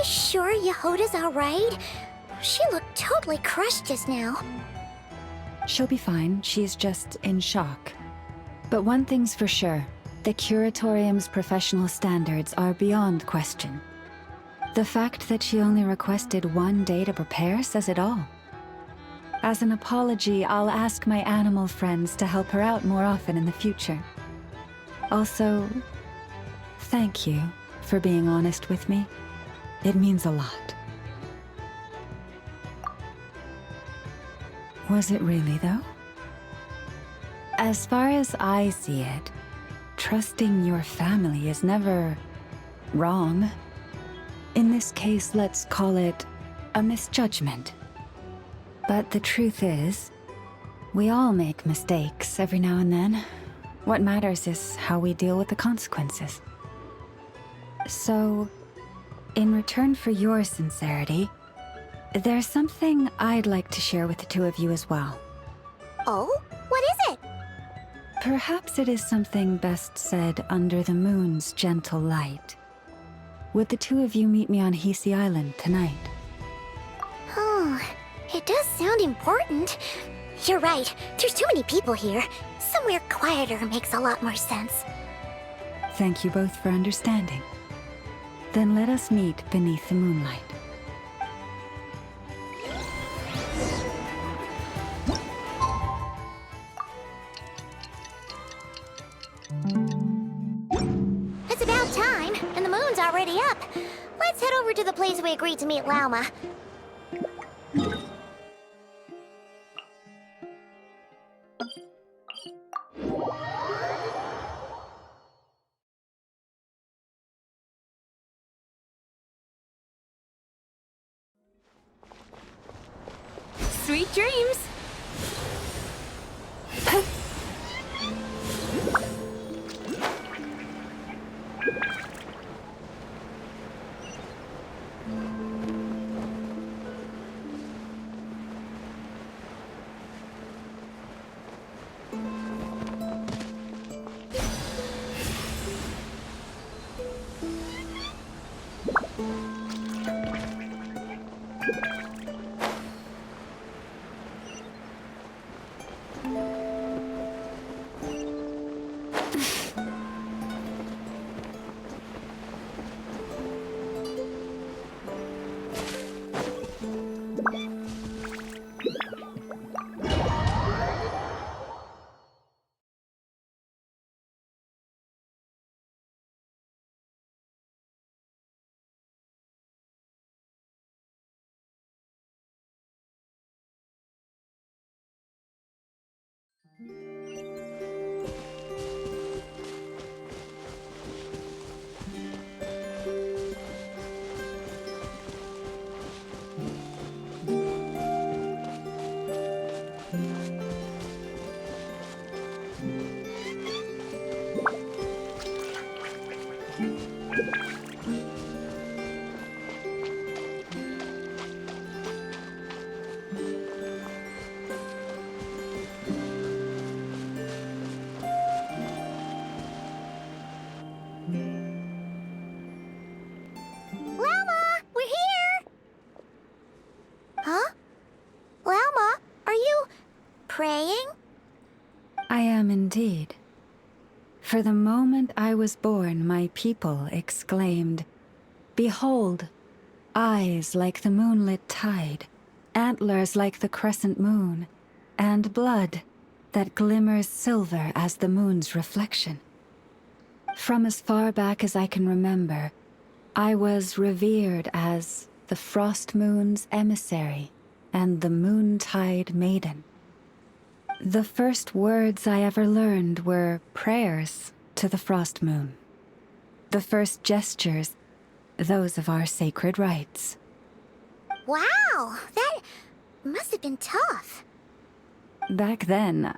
sure Yehoda's alright? She looked totally crushed just now. She'll be fine. She's just in shock. But one thing's for sure. The Curatorium's professional standards are beyond question. The fact that she only requested 1 day to prepare says it all. As an apology, I'll ask my animal friends to help her out more often in the future. Also, thank you for being honest with me. It means a lot. Was it really, though? As far as I see it, trusting your family is never wrong. In this case, let's call it a misjudgment. But the truth is, we all make mistakes every now and then. What matters is how we deal with the consequences. So, in return for your sincerity, there's something I'd like to share with the two of you as well. Oh? What is it? Perhaps it is something best said under the moon's gentle light. Would the two of you meet me on Hisi Island tonight? Oh, it does sound important. You're right, there's too many people here. Somewhere quieter makes a lot more sense. Thank you both for understanding. Then let us meet beneath the moonlight. It's about time, and the moon's already up. Let's head over to the place we agreed to meet Lauma. Sweet dreams! Lauma, we're here! Huh? Lauma, are you praying? I am indeed. For the moment I was born, my people exclaimed, "Behold, eyes like the moonlit tide, antlers like the crescent moon, and blood that glimmers silver as the moon's reflection." From as far back as I can remember, I was revered as the Frostmoon's emissary and the Moontide Maiden. The first words I ever learned were prayers to the Frostmoon. The first gestures, those of our sacred rites. Wow, that must have been tough. Back then,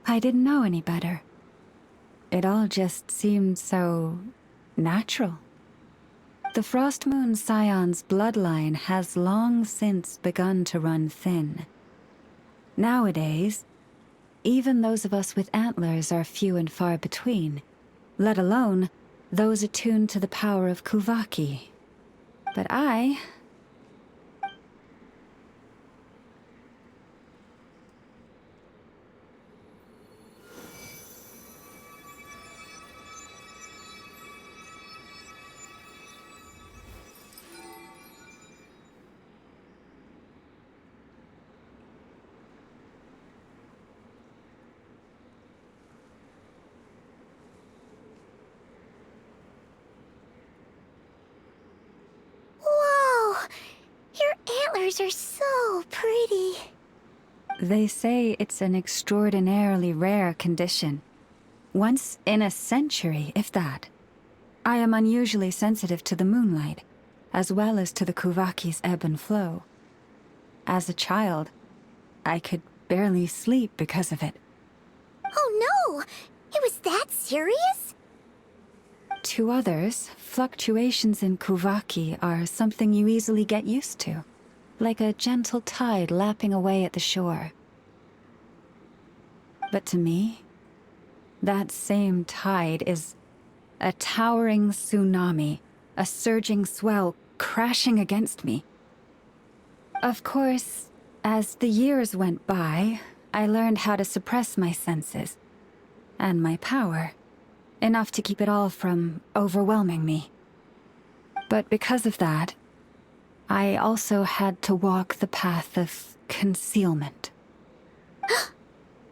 I didn't know any better. It all just seemed so natural. The Frostmoon Scion's bloodline has long since begun to run thin. Nowadays, even those of us with antlers are few and far between, let alone those attuned to the power of Kuvaki. But I... Whoa! Your antlers are so pretty. They say it's an extraordinarily rare condition. Once in a century, if that. I am unusually sensitive to the moonlight, as well as to the Kuvaki's ebb and flow. As a child, I could barely sleep because of it. Oh no! It was that serious? To others, fluctuations in Kuvaki are something you easily get used to, like a gentle tide lapping away at the shore. But to me, that same tide is a towering tsunami, a surging swell crashing against me. Of course, as the years went by, I learned how to suppress my senses and my power, enough to keep it all from overwhelming me. But because of that, I also had to walk the path of concealment.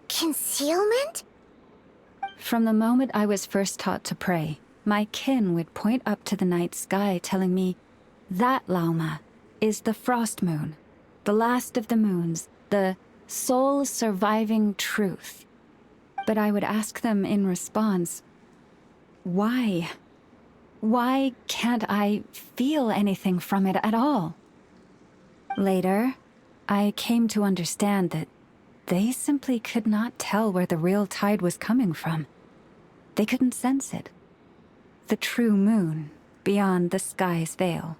Concealment? From the moment I was first taught to pray, my kin would point up to the night sky telling me, "That Lauma is the Frostmoon, the last of the moons, the sole surviving truth." But I would ask them in response, why? Why can't I feel anything from it at all? Later, I came to understand that they simply could not tell where the real tide was coming from. They couldn't sense it. The true moon beyond the sky's veil.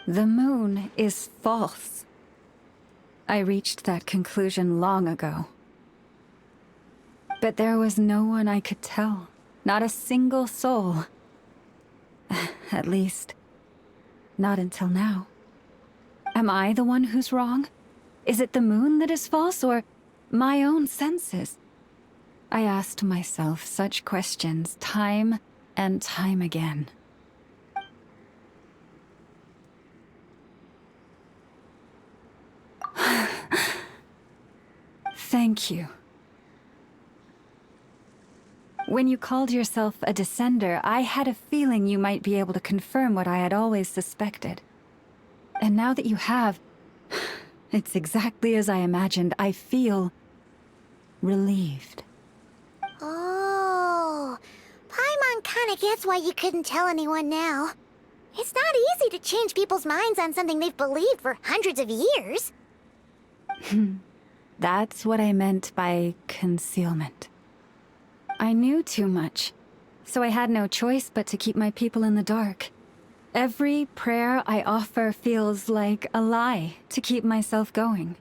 The moon is false. I reached that conclusion long ago. But there was no one I could tell. Not a single soul. At least, not until now. Am I the one who's wrong? Is it the moon that is false, or my own senses? I asked myself such questions time and time again. Thank you. When you called yourself a descender, I had a feeling you might be able to confirm what I had always suspected. And now that you have, it's exactly as I imagined. I feel relieved. Oh, Paimon kinda gets why you couldn't tell anyone now. It's not easy to change people's minds on something they've believed for hundreds of years. That's what I meant by concealment. I knew too much, so I had no choice but to keep my people in the dark. Every prayer I offer feels like a lie to keep myself going.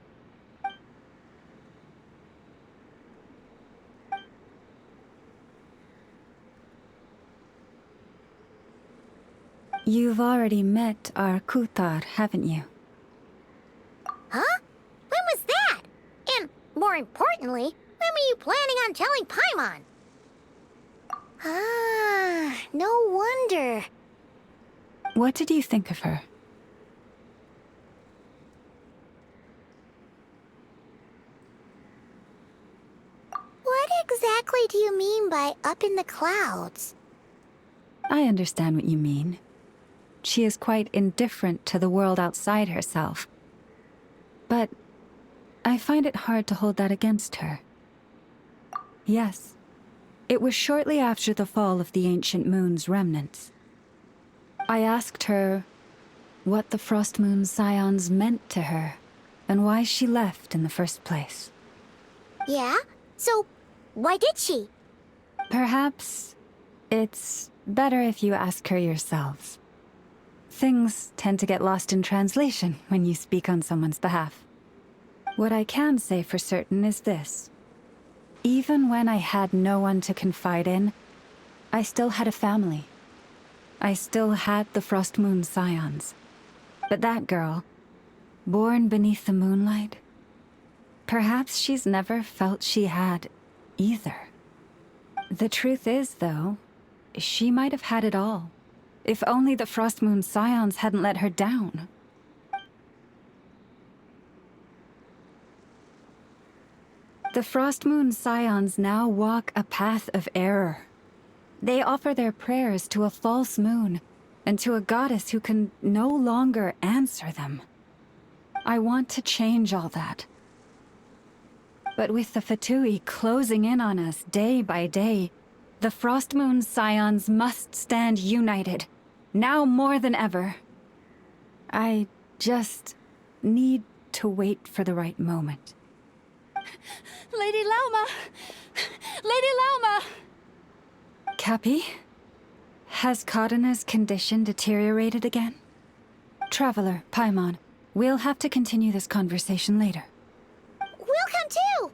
You've already met our Kutar, haven't you? Huh? When was that? And, more importantly, when were you planning on telling Paimon? Ah, no wonder. What did you think of her? What exactly do you mean by up in the clouds? I understand what you mean. She is quite indifferent to the world outside herself. But I find it hard to hold that against her. Yes, it was shortly after the fall of the ancient moon's remnants. I asked her what the Frostmoon's scions meant to her, and why she left in the first place. Yeah? So, why did she? Perhaps it's better if you ask her yourselves. Things tend to get lost in translation when you speak on someone's behalf. What I can say for certain is this. Even when I had no one to confide in, I still had a family. I still had the Frostmoon scions. But that girl, born beneath the moonlight, perhaps she's never felt she had either. The truth is, though, she might have had it all, if only the Frostmoon scions hadn't let her down. The Frostmoon scions now walk a path of error. They offer their prayers to a false moon, and to a goddess who can no longer answer them. I want to change all that. But with the Fatui closing in on us day by day, the Frostmoon scions must stand united, now more than ever. I just need to wait for the right moment. Lady Lauma! Lady Lauma! Cappy? Has Kadana's condition deteriorated again? Traveler, Paimon, we'll have to continue this conversation later. We'll come too!